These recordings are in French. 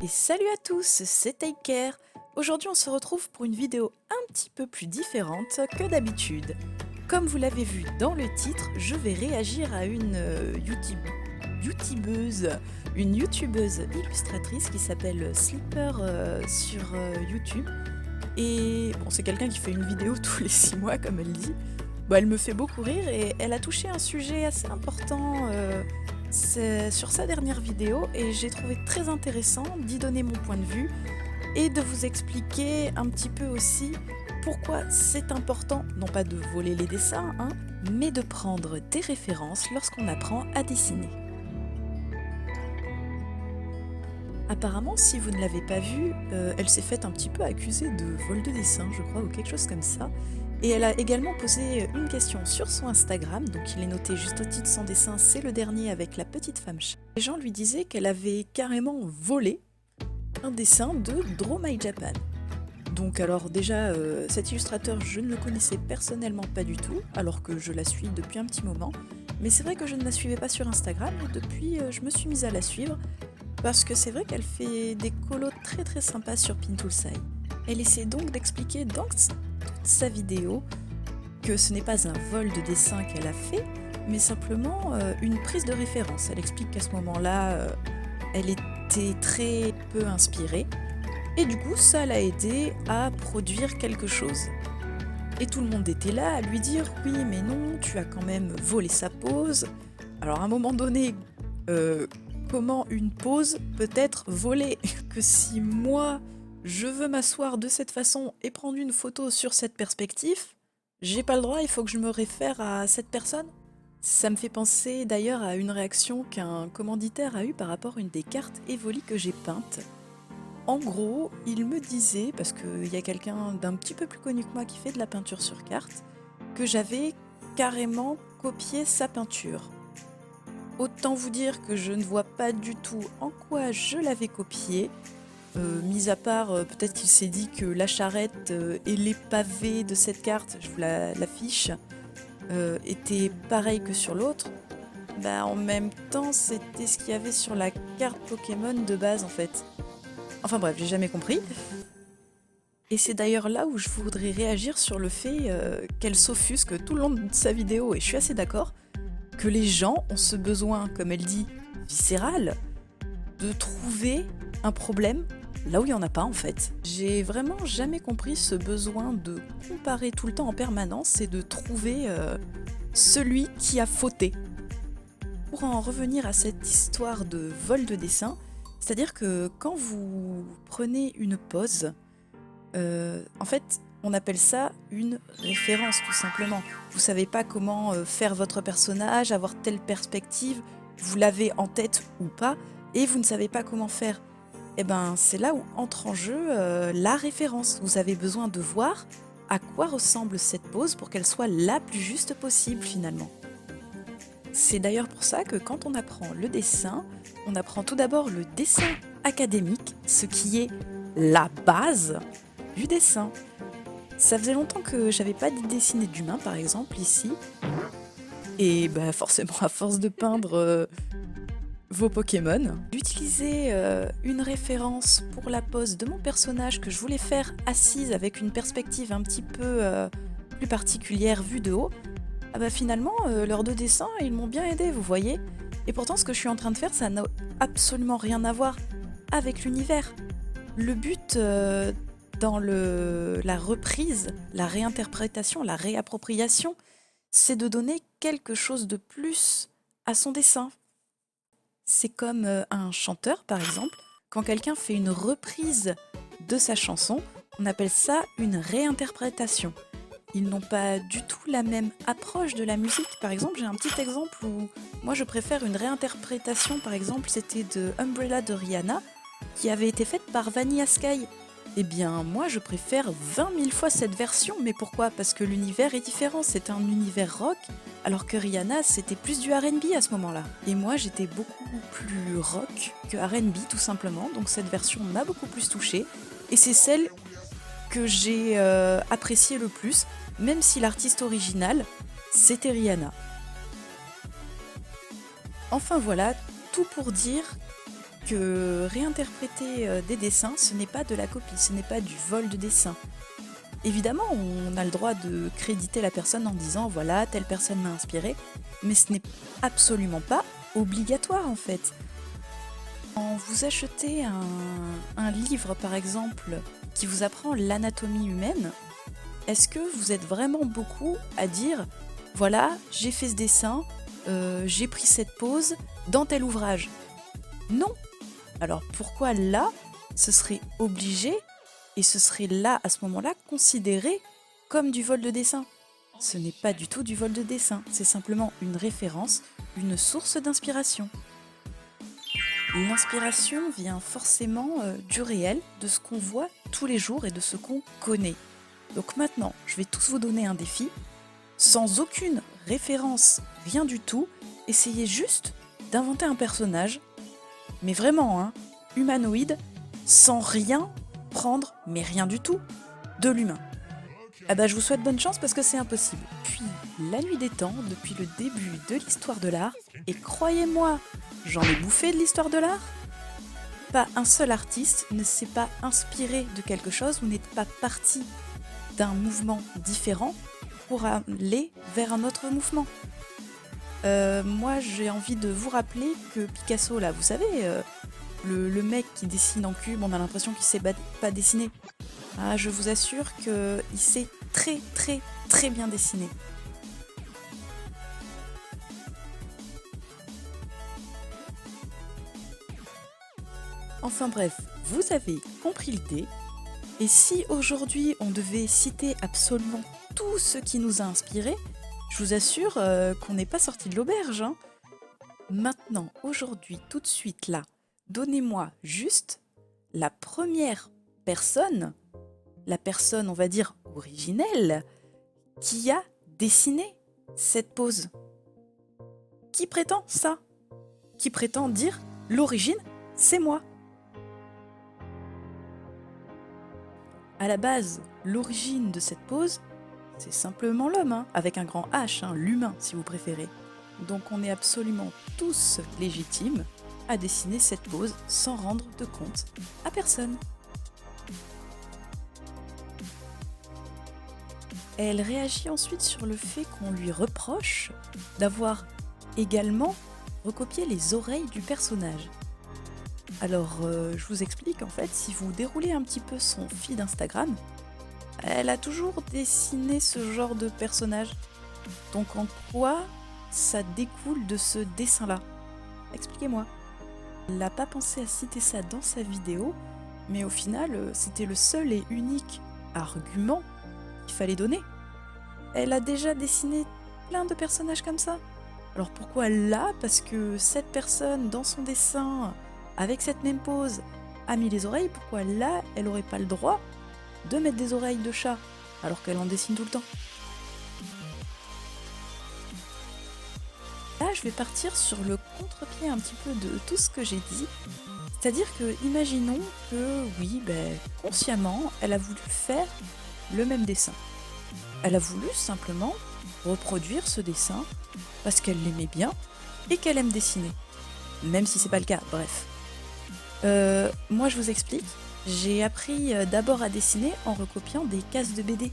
Et salut à tous, c'est Take Care. Aujourd'hui on se retrouve pour une vidéo un petit peu plus différente que d'habitude. Comme vous l'avez vu dans le titre, je vais réagir à une youtubeuse, une youtubeuse illustratrice qui s'appelle Slipper sur YouTube. Et bon, c'est quelqu'un qui fait une vidéo tous les 6 mois comme elle dit. Bon, elle me fait beaucoup rire et elle a touché un sujet assez important sur sa dernière vidéo et j'ai trouvé très intéressant d'y donner mon point de vue et de vous expliquer un petit peu aussi pourquoi c'est important, non pas de voler les dessins, hein, mais de prendre des références lorsqu'on apprend à dessiner. Apparemment, si vous ne l'avez pas vue, elle s'est faite un petit peu accuser de vol de dessin, je crois, ou quelque chose comme ça. Et elle a également posé une question sur son Instagram, donc il est noté juste au-dessus de son dessin, c'est le dernier avec la petite femme chat. Les gens lui disaient qu'elle avait carrément volé un dessin de Draw My Japan. Donc alors déjà, cet illustrateur, je ne le connaissais personnellement pas du tout, alors que je la suis depuis un petit moment. Mais c'est vrai que je ne la suivais pas sur Instagram, et depuis je me suis mise à la suivre, parce que c'est vrai qu'elle fait des colos très très sympas sur Pintoolsai. Elle essaie donc d'expliquer dans toute sa vidéo que ce n'est pas un vol de dessin qu'elle a fait, mais simplement une prise de référence. Elle explique qu'à ce moment-là, elle était très peu inspirée, et du coup ça l'a aidé à produire quelque chose. Et tout le monde était là à lui dire « oui mais non, tu as quand même volé sa pose ». Alors à un moment donné, comment une pose peut être volée? Que si moi, je veux m'asseoir de cette façon et prendre une photo sur cette perspective, j'ai pas le droit, il faut que je me réfère à cette personne? Ça me fait penser d'ailleurs à une réaction qu'un commanditaire a eue par rapport à une des cartes Evoli que j'ai peintes. En gros, il me disait, parce qu'il y a quelqu'un d'un petit peu plus connu que moi qui fait de la peinture sur carte, que j'avais carrément copié sa peinture. Autant vous dire que je ne vois pas du tout en quoi je l'avais copié, mis à part peut-être qu'il s'est dit que la charrette et les pavés de cette carte, je vous l'affiche, étaient pareils que sur l'autre. Bah en même temps, c'était ce qu'il y avait sur la carte Pokémon de base en fait. Enfin bref, j'ai jamais compris. Et c'est d'ailleurs là où je voudrais réagir sur le fait qu'elle s'offusque tout le long de sa vidéo, et je suis assez d'accord, que les gens ont ce besoin, comme elle dit, viscéral, de trouver un problème là où il n'y en a pas en fait. J'ai vraiment jamais compris ce besoin de comparer tout le temps en permanence et de trouver celui qui a fauté. Pour en revenir à cette histoire de vol de dessin, c'est-à-dire que quand vous prenez une pose, en fait, on appelle ça une référence tout simplement. Vous savez pas comment faire votre personnage, avoir telle perspective, vous l'avez en tête ou pas, et vous ne savez pas comment faire. Et ben c'est là où entre en jeu la référence. Vous avez besoin de voir à quoi ressemble cette pose pour qu'elle soit la plus juste possible finalement. C'est d'ailleurs pour ça que quand on apprend le dessin, on apprend tout d'abord le dessin académique, ce qui est la base du dessin. Ça faisait longtemps que j'avais pas dessiné d'humain par exemple ici, et bah forcément à force de peindre vos Pokémon, d'utiliser une référence pour la pose de mon personnage que je voulais faire assise avec une perspective un petit peu plus particulière vue de haut, ah bah finalement leurs deux dessins ils m'ont bien aidé, vous voyez. Et pourtant ce que je suis en train de faire ça n'a absolument rien à voir avec l'univers. Le but dans la reprise, la réinterprétation, la réappropriation, c'est de donner quelque chose de plus à son dessin. C'est comme un chanteur, par exemple, quand quelqu'un fait une reprise de sa chanson, on appelle ça une réinterprétation. Ils n'ont pas du tout la même approche de la musique. Par exemple, j'ai un petit exemple où moi je préfère une réinterprétation, par exemple, c'était de Umbrella de Rihanna, qui avait été faite par Vanilla Sky. Eh bien, moi, je préfère 20 000 fois cette version, mais pourquoi? Parce que l'univers est différent, c'est un univers rock, alors que Rihanna, c'était plus du R&B à ce moment-là. Et moi, j'étais beaucoup plus rock que R&B, tout simplement, donc cette version m'a beaucoup plus touchée, et c'est celle que j'ai appréciée le plus, même si l'artiste original, c'était Rihanna. Enfin voilà, tout pour dire que réinterpréter des dessins, ce n'est pas de la copie, ce n'est pas du vol de dessin. Évidemment, on a le droit de créditer la personne en disant voilà, telle personne m'a inspiré, mais ce n'est absolument pas obligatoire en fait. Quand vous achetez un livre par exemple qui vous apprend l'anatomie humaine, est-ce que vous êtes vraiment beaucoup à dire voilà, j'ai fait ce dessin, j'ai pris cette pose dans tel ouvrage? Non. Alors pourquoi là, ce serait obligé et ce serait là, à ce moment-là, considéré comme du vol de dessin? Ce n'est pas du tout du vol de dessin, c'est simplement une référence, une source d'inspiration. L'inspiration vient forcément du réel, de ce qu'on voit tous les jours et de ce qu'on connaît. Donc maintenant, je vais tous vous donner un défi, sans aucune référence, rien du tout, essayez juste d'inventer un personnage, mais vraiment, hein, humanoïde, sans rien prendre, mais rien du tout, de l'humain. Ah bah je vous souhaite bonne chance parce que c'est impossible. Puis, la nuit des temps, depuis le début de l'histoire de l'art, et croyez-moi, j'en ai bouffé de l'histoire de l'art. Pas un seul artiste ne s'est pas inspiré de quelque chose ou n'est pas parti d'un mouvement différent pour aller vers un autre mouvement. Moi, j'ai envie de vous rappeler que Picasso, là, vous savez, le mec qui dessine en cube, on a l'impression qu'il sait pas dessiner. Ah, je vous assure qu'il sait très très très bien dessiner. Enfin bref, vous avez compris l'idée. Et si aujourd'hui on devait citer absolument tout ce qui nous a inspirés, je vous assure qu'on n'est pas sorti de l'auberge, hein. Maintenant, aujourd'hui, tout de suite là, donnez-moi juste la première personne, la personne on va dire originelle, qui a dessiné cette pose. Qui prétend ça? Qui prétend dire l'origine, c'est moi? À la base, l'origine de cette pose, c'est simplement l'homme, hein, avec un grand H, hein, l'humain si vous préférez. Donc on est absolument tous légitimes à dessiner cette pose sans rendre de compte à personne. Elle réagit ensuite sur le fait qu'on lui reproche d'avoir également recopié les oreilles du personnage. Alors, je vous explique, en fait, si vous déroulez un petit peu son feed Instagram, elle a toujours dessiné ce genre de personnage. Donc en quoi ça découle de ce dessin-là? Expliquez-moi. Elle n'a pas pensé à citer ça dans sa vidéo, mais au final, c'était le seul et unique argument qu'il fallait donner. Elle a déjà dessiné plein de personnages comme ça. Alors pourquoi là? Parce que cette personne, dans son dessin, avec cette même pose, a mis les oreilles. Pourquoi là, elle n'aurait pas le droit de mettre des oreilles de chat, alors qu'elle en dessine tout le temps? Là, je vais partir sur le contre-pied un petit peu de tout ce que j'ai dit. C'est-à-dire que, imaginons que, oui, consciemment, elle a voulu faire le même dessin. Elle a voulu simplement reproduire ce dessin parce qu'elle l'aimait bien et qu'elle aime dessiner. Même si c'est pas le cas, bref. Moi, je vous explique. J'ai appris d'abord à dessiner en recopiant des cases de BD.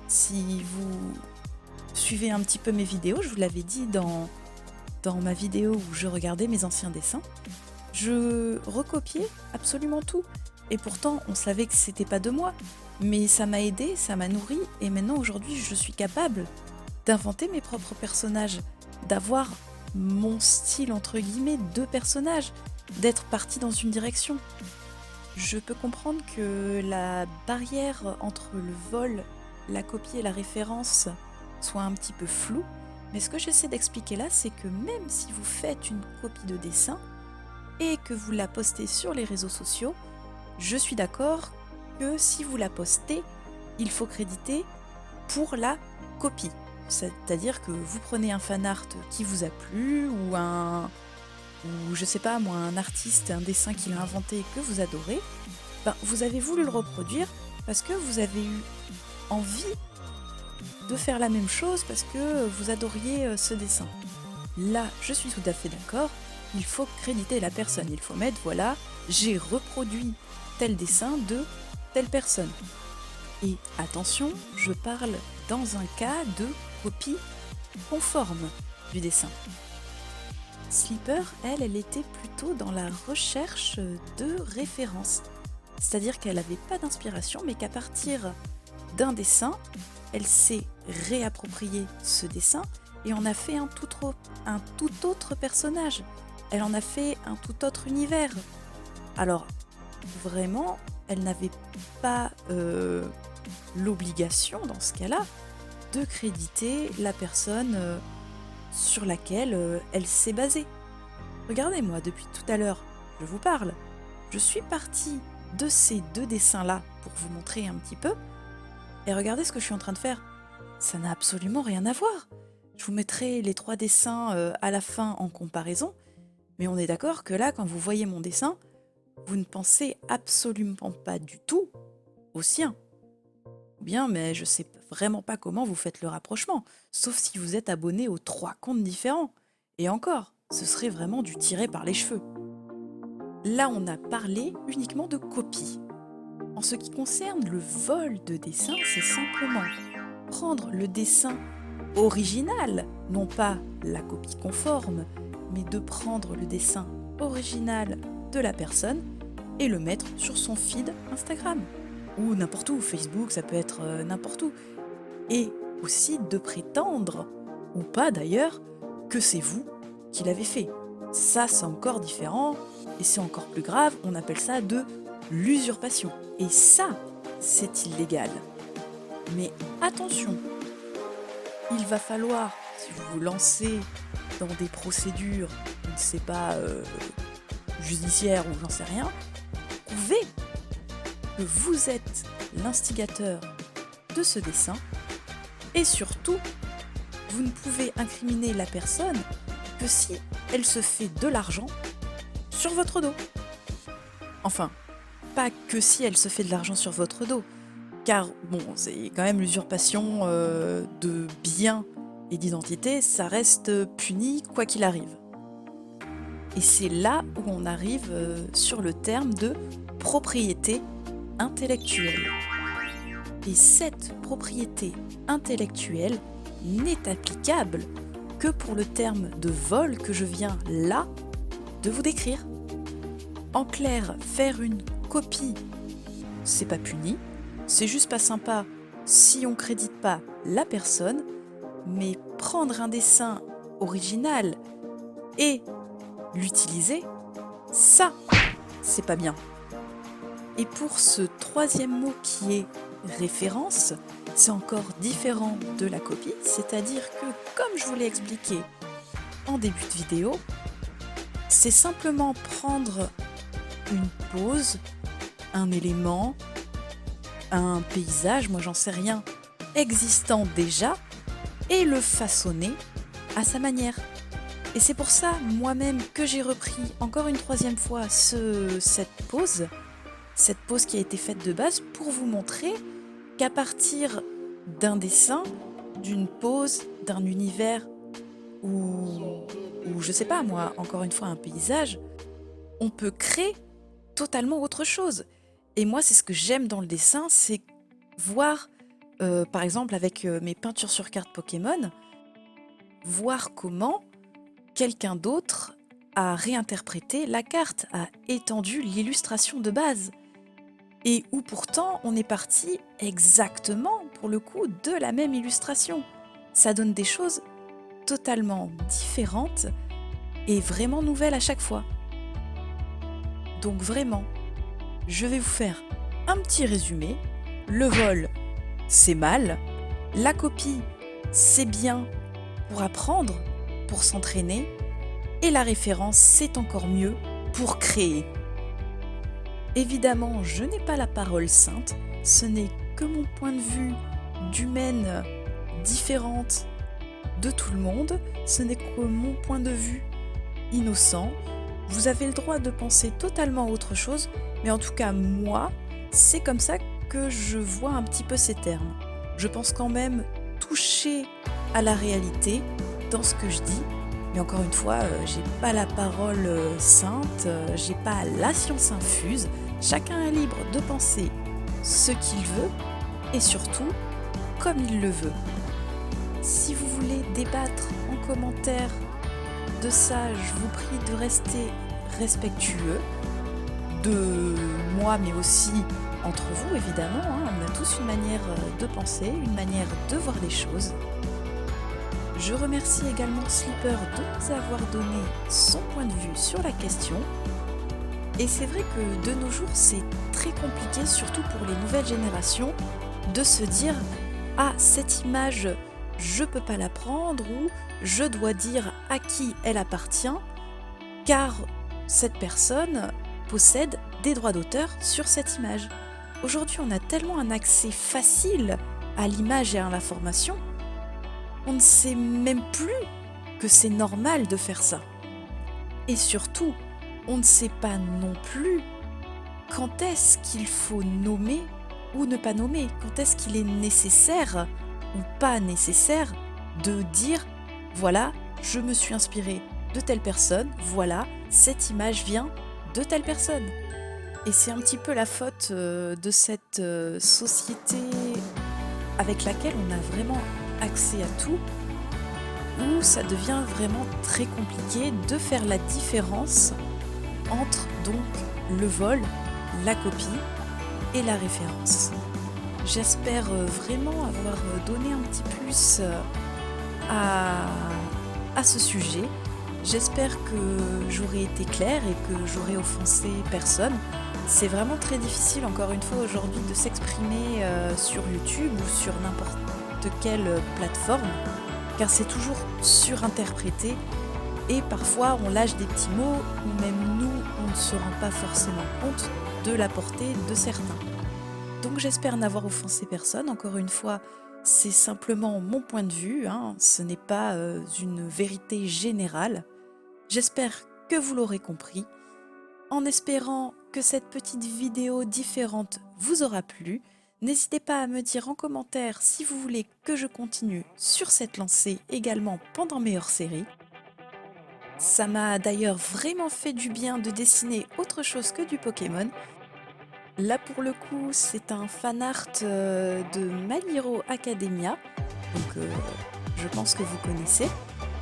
Si vous suivez un petit peu mes vidéos, je vous l'avais dit dans ma vidéo où je regardais mes anciens dessins, je recopiais absolument tout. Et pourtant, on savait que c'était pas de moi. Mais ça m'a aidé, ça m'a nourri, et maintenant aujourd'hui je suis capable d'inventer mes propres personnages, d'avoir mon style entre guillemets de personnage, d'être partie dans une direction. Je peux comprendre que la barrière entre le vol, la copie et la référence soit un petit peu floue, mais ce que j'essaie d'expliquer là, c'est que même si vous faites une copie de dessin et que vous la postez sur les réseaux sociaux, je suis d'accord que si vous la postez, il faut créditer pour la copie. C'est-à-dire que vous prenez un fan art qui vous a plu ou je sais pas moi, un artiste, un dessin qu'il a inventé et que vous adorez, vous avez voulu le reproduire parce que vous avez eu envie de faire la même chose parce que vous adoriez ce dessin. Là, je suis tout à fait d'accord, il faut créditer la personne. Il faut mettre, voilà, j'ai reproduit tel dessin de telle personne. Et attention, je parle dans un cas de copie conforme du dessin. Sleeper, elle était plutôt dans la recherche de références. C'est-à-dire qu'elle n'avait pas d'inspiration, mais qu'à partir d'un dessin, elle s'est réapproprié ce dessin et en a fait un tout autre personnage. Elle en a fait un tout autre univers. Alors, vraiment, elle n'avait pas l'obligation, dans ce cas-là, de créditer la personne sur laquelle elle s'est basée. Regardez-moi, depuis tout à l'heure, je vous parle. Je suis partie de ces deux dessins-là pour vous montrer un petit peu. Et regardez ce que je suis en train de faire. Ça n'a absolument rien à voir. Je vous mettrai les 3 dessins à la fin en comparaison. Mais on est d'accord que là, quand vous voyez mon dessin, vous ne pensez absolument pas du tout au sien. Ou bien, mais je sais vraiment pas comment vous faites le rapprochement, sauf si vous êtes abonné aux 3 comptes différents. Et encore, ce serait vraiment du tirer par les cheveux. Là, on a parlé uniquement de copie. En ce qui concerne le vol de dessin, c'est simplement prendre le dessin original, non pas la copie conforme, mais de prendre le dessin original de la personne et le mettre sur son feed Instagram. Ou n'importe où, Facebook, ça peut être n'importe où. Et aussi de prétendre, ou pas d'ailleurs, que c'est vous qui l'avez fait. Ça, c'est encore différent, et c'est encore plus grave, on appelle ça de l'usurpation. Et ça, c'est illégal. Mais attention, il va falloir, si vous vous lancez dans des procédures, je ne sais pas, judiciaires ou j'en sais rien, prouver que vous êtes l'instigateur de ce dessin et surtout, vous ne pouvez incriminer la personne que si elle se fait de l'argent sur votre dos. Enfin, pas que si elle se fait de l'argent sur votre dos, car bon, c'est quand même l'usurpation de biens et d'identité, ça reste puni quoi qu'il arrive. Et c'est là où on arrive sur le terme de propriété intellectuelle. Et cette propriété intellectuelle n'est applicable que pour le terme de vol que je viens là de vous décrire. En clair, faire une copie, c'est pas puni, c'est juste pas sympa si on crédite pas la personne, mais prendre un dessin original et l'utiliser, ça, c'est pas bien. Et pour ce troisième mot qui est référence, c'est encore différent de la copie, c'est-à-dire que, comme je vous l'ai expliqué en début de vidéo, c'est simplement prendre une pose, un élément, un paysage, moi j'en sais rien, existant déjà, et le façonner à sa manière. Et c'est pour ça, moi-même, que j'ai repris encore une troisième fois cette pose qui a été faite de base pour vous montrer qu'à partir d'un dessin, d'une pose, d'un univers ou je sais pas moi, encore une fois un paysage, on peut créer totalement autre chose. Et moi, c'est ce que j'aime dans le dessin, c'est voir, par exemple avec mes peintures sur carte Pokémon, voir comment quelqu'un d'autre a réinterprété la carte, a étendu l'illustration de base. Et où pourtant on est parti exactement, pour le coup, de la même illustration. Ça donne des choses totalement différentes et vraiment nouvelles à chaque fois. Donc vraiment, je vais vous faire un petit résumé. Le vol, c'est mal. La copie, c'est bien pour apprendre, pour s'entraîner. Et la référence, c'est encore mieux pour créer. Évidemment, je n'ai pas la parole sainte, ce n'est que mon point de vue d'humaine différente de tout le monde, ce n'est que mon point de vue innocent. Vous avez le droit de penser totalement autre chose, mais en tout cas moi, c'est comme ça que je vois un petit peu ces termes. Je pense quand même toucher à la réalité dans ce que je dis, Mais encore une fois, j'ai pas la parole sainte, j'ai pas la science infuse. Chacun est libre de penser ce qu'il veut et surtout comme il le veut. Si vous voulez débattre en commentaire de ça, je vous prie de rester respectueux de moi, mais aussi entre vous, évidemment. On a tous une manière de penser, une manière de voir les choses. Je remercie également Slipper de nous avoir donné son point de vue sur la question. Et c'est vrai que de nos jours, c'est très compliqué, surtout pour les nouvelles générations, de se dire « Ah, cette image, je peux pas la prendre » ou « Je dois dire à qui elle appartient, car cette personne possède des droits d'auteur sur cette image. » Aujourd'hui, on a tellement un accès facile à l'image et à l'information, on ne sait même plus que c'est normal de faire ça. Et surtout, on ne sait pas non plus quand est-ce qu'il faut nommer ou ne pas nommer, quand est-ce qu'il est nécessaire ou pas nécessaire de dire « Voilà, je me suis inspiré de telle personne, voilà, cette image vient de telle personne ». Et c'est un petit peu la faute de cette société avec laquelle on a vraiment accès à tout, où ça devient vraiment très compliqué de faire la différence entre donc le vol, la copie et la référence. J'espère vraiment avoir donné un petit plus à ce sujet. J'espère que j'aurai été claire et que j'aurai offensé personne. C'est vraiment très difficile, encore une fois, aujourd'hui de s'exprimer sur YouTube ou sur n'importe quelle plateforme, car c'est toujours surinterprété et parfois on lâche des petits mots où même nous, on ne se rend pas forcément compte de la portée de certains. Donc j'espère n'avoir offensé personne. Encore une fois, c'est simplement mon point de vue, ce n'est pas une vérité générale. J'espère que vous l'aurez compris, en espérant que cette petite vidéo différente vous aura plu. N'hésitez pas à me dire en commentaire si vous voulez que je continue sur cette lancée également pendant mes hors-séries. Ça m'a d'ailleurs vraiment fait du bien de dessiner autre chose que du Pokémon. Là pour le coup, c'est un fanart de My Hero Academia, donc je pense que vous connaissez.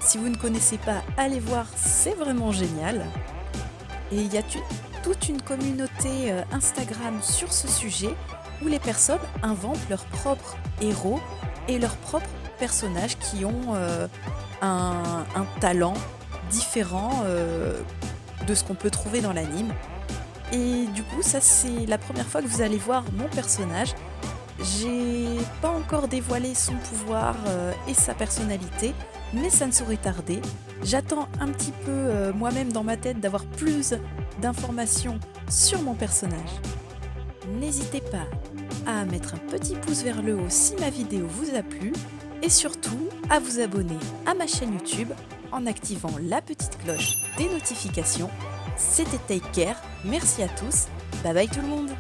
Si vous ne connaissez pas, allez voir, c'est vraiment génial. Et il y a toute une communauté Instagram sur ce sujet où les personnes inventent leurs propres héros et leurs propres personnages qui ont un talent différent de ce qu'on peut trouver dans l'anime. Et du coup, ça c'est la première fois que vous allez voir mon personnage. J'ai pas encore dévoilé son pouvoir et sa personnalité, mais ça ne saurait tarder. J'attends un petit peu moi-même dans ma tête d'avoir plus d'informations sur mon personnage. N'hésitez pas à mettre un petit pouce vers le haut si ma vidéo vous a plu et surtout à vous abonner à ma chaîne YouTube en activant la petite cloche des notifications. C'était Take Care, merci à tous, bye bye tout le monde.